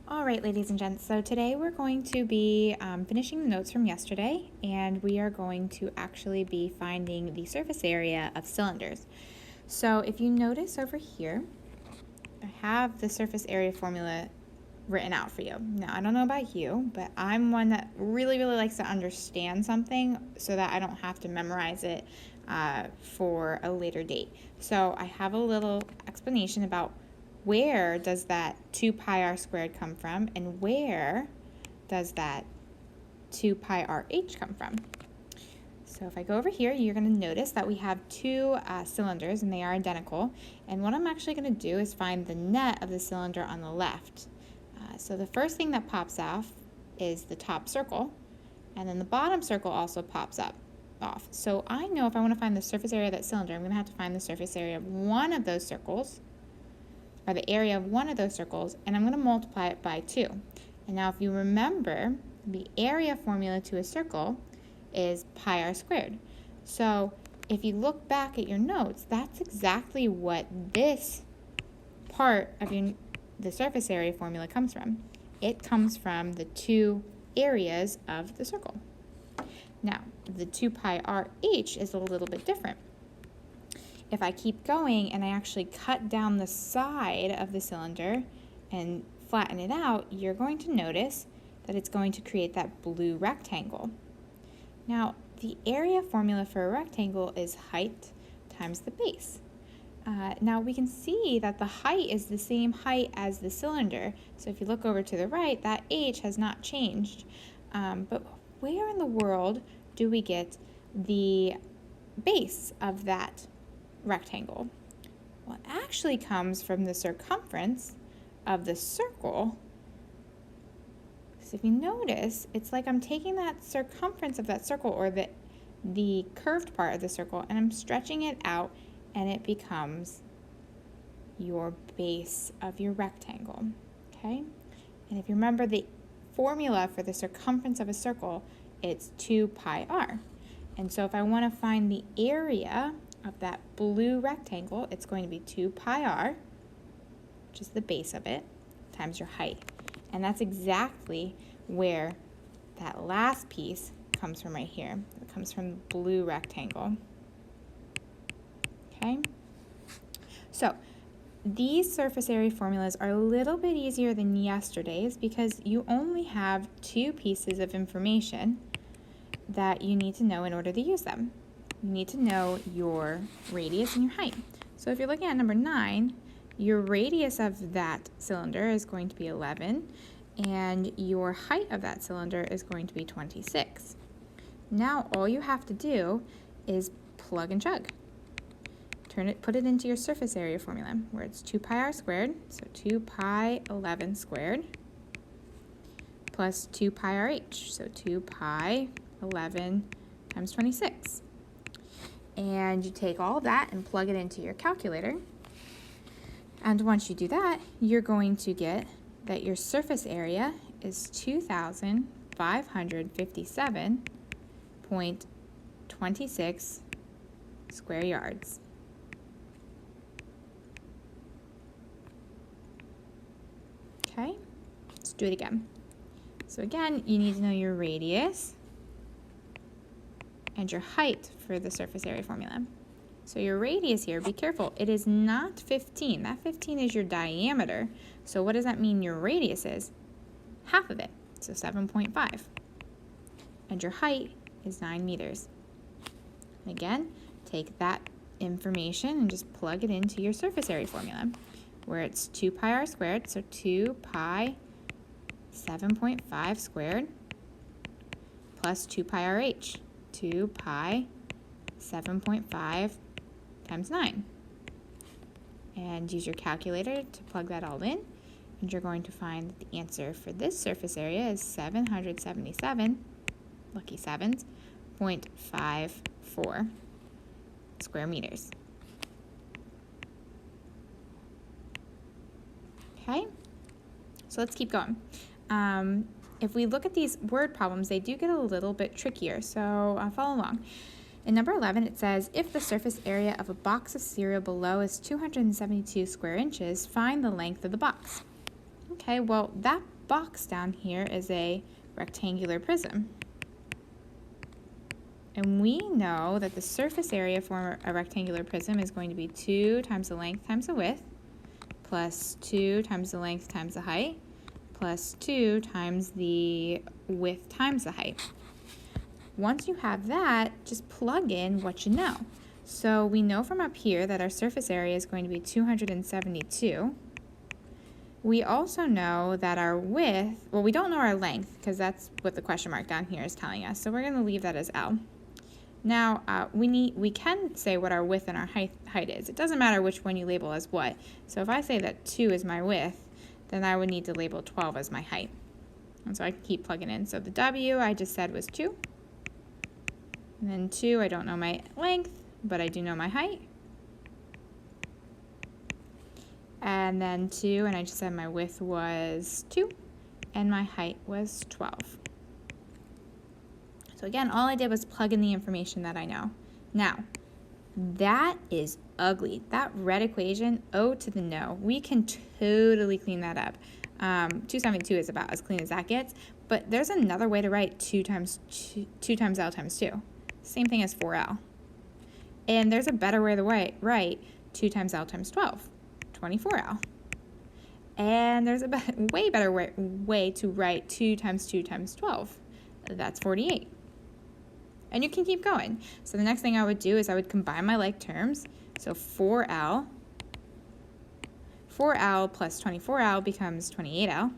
All right, ladies and gents, so today we're going to be finishing the notes from yesterday, and we are going to actually be finding the surface area of cylinders. So if you notice over here, I have the surface area formula written out for you. Now, I don't know about you, but I'm one that really likes to understand something so that I don't have to memorize it for a later date. So I have a little explanation about where does that 2 pi r squared come from, and where does that 2 pi rh come from? So if I go over here, you're going to notice that we have two cylinders, and they are identical. And what I'm actually going to do is find the net of the cylinder on the left. So the first thing that pops off is the top circle, and then the bottom circle also pops off. So I know if I want to find the surface area of that cylinder, I'm going to have to find the surface area of one of those circles, or the area of one of those circles, and I'm going to multiply it by 2. And now if you remember, the area formula to a circle is pi r squared. So if you look back at your notes, that's exactly what this part of the surface area formula comes from. It comes from the two areas of the circle. Now, the 2 pi rh is a little bit different. If I keep going and I actually cut down the side of the cylinder and flatten it out, you're going to notice that it's going to create that blue rectangle. Now, the area formula for a rectangle is height times the base. Now we can see that the height is the same height as the cylinder. So if you look over to the right, that h has not changed. But where in the world do we get the base of that rectangle? Well, it actually comes from the circumference of the circle. So if you notice, it's like I'm taking that circumference of that circle, or the curved part of the circle, and I'm stretching it out, and it becomes your base of your rectangle, okay? And if you remember the formula for the circumference of a circle, it's 2 pi r. And so if I want to find the area of that blue rectangle, it's going to be 2 pi r, which is the base of it, times your height. And that's exactly where that last piece comes from right here. It comes from the blue rectangle. Okay? So these surface area formulas are a little bit easier than yesterday's because you only have two pieces of information that you need to know in order to use them. You need to know your radius and your height. So if you're looking at number 9, your radius of that cylinder is going to be 11, and your height of that cylinder is going to be 26. Now all you have to do is plug and chug. Put it into your surface area formula, where it's 2 pi r squared, so 2 pi 11 squared, plus 2 pi rh, so 2 pi 11 times 26. And you take all of that and plug it into your calculator. And once you do that, you're going to get that your surface area is 2,557.26 square yards. Okay, let's do it again. So again, you need to know your radius and your height for the surface area formula. So your radius here, be careful, it is not 15. That 15 is your diameter. So what does that mean your radius is? Half of it, so 7.5. And your height is 9 meters. And again, take that information and just plug it into your surface area formula, where it's 2 pi r squared, so 2 pi 7.5 squared, plus 2 pi rh, 2 pi 7.5 times 9. And use your calculator to plug that all in, and you're going to find that the answer for this surface area is 777, lucky sevens, 0.54 square meters. Okay, so let's keep going. If we look at these word problems, they do get a little bit trickier, so follow along. In number 11, it says, if the surface area of a box of cereal below is 272 square inches, find the length of the box. Okay, well, that box down here is a rectangular prism. And we know that the surface area for a rectangular prism is going to be 2 times the length times the width, plus 2 times the length times the height, plus 2 times the width times the height. Once you have that, just plug in what you know. So we know from up here that our surface area is going to be 272. We also know that our width, well, we don't know our length because that's what the question mark down here is telling us. So we're going to leave that as L. Now, we can say what our width and our height is. It doesn't matter which one you label as what. So if I say that 2 is my width, then I would need to label 12 as my height. And so I can keep plugging in. So the W I just said was 2. And then 2, I don't know my length, but I do know my height. And then 2, and I just said my width was 2, and my height was 12. So again, all I did was plug in the information that I know. Now, that is ugly. That red equation, O to the no. We can totally clean that up. 272 is about as clean as that gets, but there's another way to write 2 times L times 2. Same thing as 4L. And there's a better way to write 2 times L times 12, 24L. And there's a way better way to write 2 times 2 times 12. That's 48. And you can keep going. So the next thing I would do is I would combine my like terms. So 4L plus 24L becomes 28L.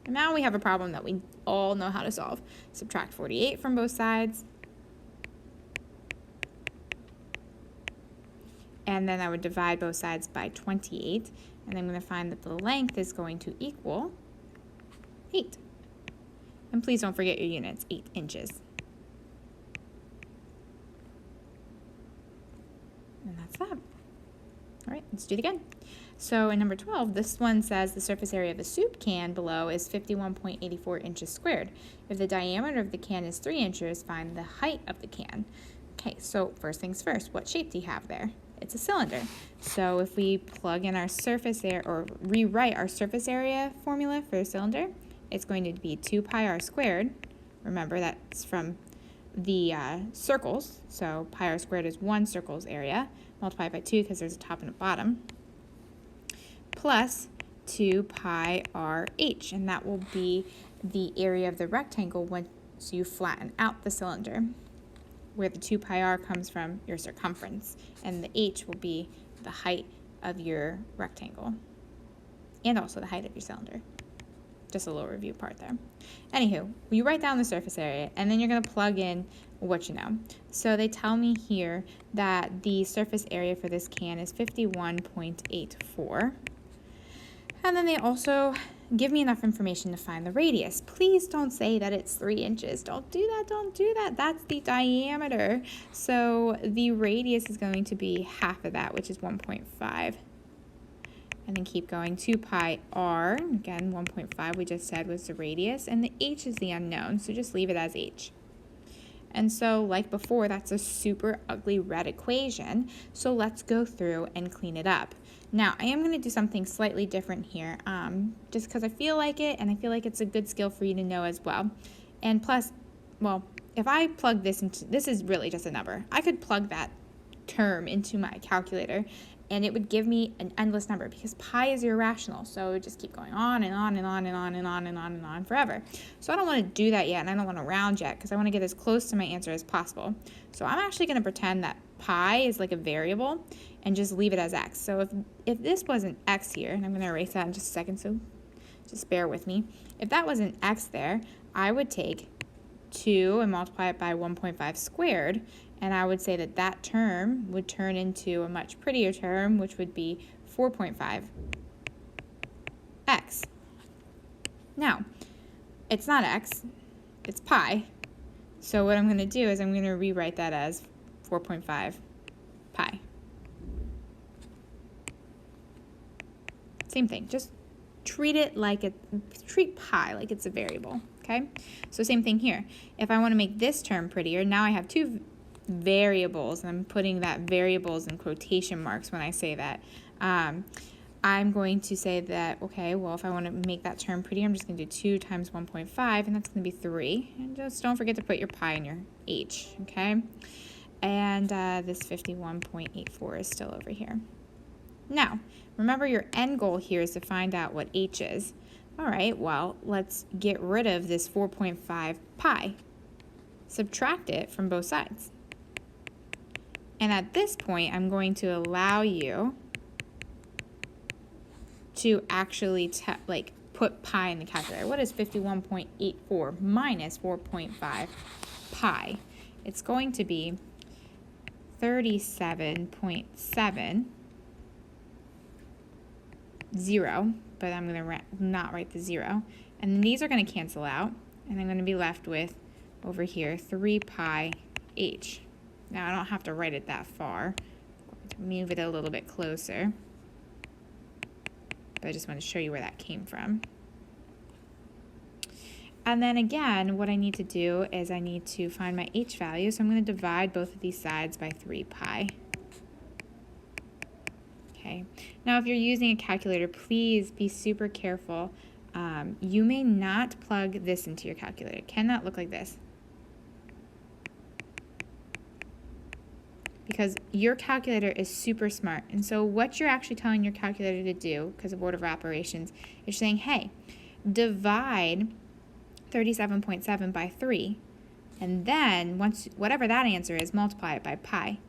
And now we have a problem that we all know how to solve. Subtract 48 from both sides. And then I would divide both sides by 28. And I'm going to find that the length is going to equal 8. And please don't forget your units, 8 inches. And that's that. All right, let's do it again. So in number 12, this one says the surface area of a soup can below is 51.84 inches squared. If the diameter of the can is 3 inches, find the height of the can. Okay, so first things first, what shape do you have there? It's a cylinder. So if we plug in our surface area, or rewrite our surface area formula for a cylinder, it's going to be 2 pi r squared. Remember, that's from the circles. So pi r squared is one circle's area, multiplied by 2 because there's a top and a bottom, plus 2 pi r h, and that will be the area of the rectangle once you flatten out the cylinder, where the 2 pi r comes from your circumference, and the h will be the height of your rectangle, and also the height of your cylinder. Just a little review part there. Anywho, you write down the surface area, and then you're going to plug in what you know. So they tell me here that the surface area for this can is 51.84. And then they also give me enough information to find the radius. Please don't say that it's 3 inches. Don't do that, don't do that. That's the diameter. So the radius is going to be half of that, which is 1.5. And then keep going, 2 pi r, again 1.5 we just said was the radius, and the h is the unknown, so just leave it as h. And so like before, that's a super ugly red equation, so let's go through and clean it up. Now, I am going to do something slightly different here, just because I feel like it, and I feel like it's a good skill for you to know as well. And plus, well, if I plug this into, this is really just a number. I could plug that term into my calculator, and it would give me an endless number because pi is irrational, so it would just keep going on and on and on and on and on and on and on forever. So I don't want to do that yet, and I don't want to round yet because I want to get as close to my answer as possible. So I'm actually going to pretend that pi is like a variable and just leave it as x. So if this was an x here, and I'm going to erase that in just a second, so just bear with me. If that was an x there, I would take 2 and multiply it by 1.5 squared, and I would say that that term would turn into a much prettier term, which would be 4.5x. Now, it's not x, it's pi. So what I'm going to do is I'm going to rewrite that as 4.5 pi. Same thing, just treat pi like it's a variable, okay? So same thing here. If I want to make this term prettier, now I have two variables, and I'm putting that variables in quotation marks when I say that, I'm going to say that, okay, well, if I want to make that term pretty, I'm just going to do 2 times 1.5, and that's going to be 3. And just don't forget to put your pi in your h, okay? And this 51.84 is still over here. Now, remember your end goal here is to find out what h is. All right, well, let's get rid of this 4.5 pi. Subtract it from both sides. And at this point, I'm going to allow you to actually put pi in the calculator. What is 51.84 minus 4.5 pi? It's going to be 37.70, but I'm going to not write the 0. And then these are going to cancel out, and I'm going to be left with, over here, 3 pi h. Now, I don't have to write it that far. I'm going to move it a little bit closer. But I just want to show you where that came from. And then again, what I need to do is I need to find my h value. So I'm going to divide both of these sides by 3 pi. Okay. Now, if you're using a calculator, please be super careful. You may not plug this into your calculator. It cannot look like this. Because your calculator is super smart. And so what you're actually telling your calculator to do, because of order of operations, is saying, hey, divide 37.7 by 3, and then once whatever that answer is, multiply it by pi.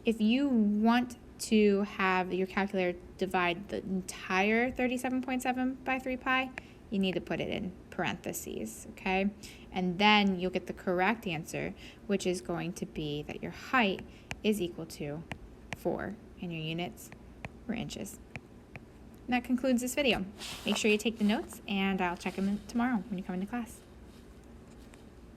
If you want to have your calculator divide the entire 37.7 by 3 pi, you need to put it in parentheses, okay? And then you'll get the correct answer, which is going to be that your height is equal to 4, and your units were inches. And that concludes this video. Make sure you take the notes, and I'll check them tomorrow when you come into class.